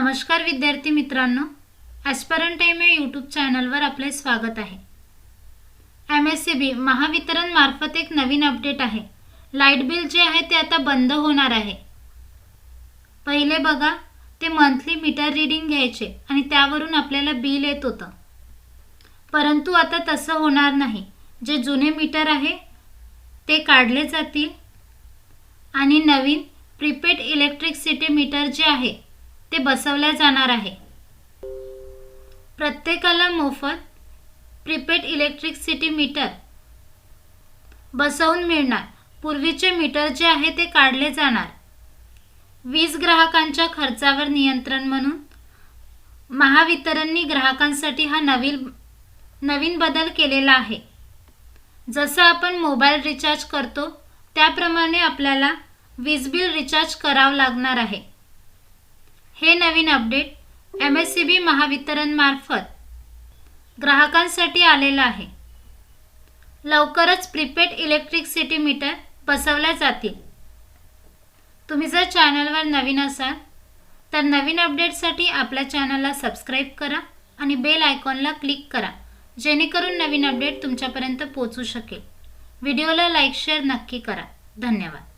नमस्कार विद्यार्थी मित्रांनो, ॲस्परंट टाइम या यूट्यूब चॅनलवर आपले स्वागत आहे। MSCB महावितरण मार्फत एक नवीन अपडेट आहे। लाईट बिल जे आहे ते आता बंद होणार आहे। पहिले बघा, ते मंथली मीटर रीडिंग घ्यायचे आणि त्यावरून आपल्याला बिल येत होतं, परंतु आता तसं होणार नाही। जे जुने मीटर आहे ते काढले जातील आणि नवीन प्रीपेड इलेक्ट्रिसिटी मीटर जे आहे ते बसवल्या जाणार आहे। प्रत्येकाला मोफत प्रीपेड इलेक्ट्रिसिटी मीटर बसवून मिळणार। पूर्वीचे मीटर जे आहे ते काढले जाणार। वीज ग्राहकांच्या खर्चावर नियंत्रण म्हणून महावितरणने ग्राहकांसाठी हा नवीन बदल केलेला आहे। जसं आपण मोबाईल रिचार्ज करतो त्याप्रमाणे आपल्याला वीज बिल रिचार्ज करावं लागणार आहे। हे नवीन अपडेट MSCB महावितरण मार्फत ग्राहकांसाठी आलेलं आहे। लवकरच प्रीपेड इलेक्ट्रिसिटी मीटर बसवल्या जातील। तुम्ही जर चॅनलवर नवीन असाल तर नवीन अपडेटसाठी आपल्या चॅनलला सबस्क्राइब करा आणि बेल आयकॉनला क्लिक करा, जेणेकरून नवीन अपडेट तुमच्यापर्यंत पोहोचू शकेल। व्हिडिओला लाईक शेअर नक्की करा। धन्यवाद।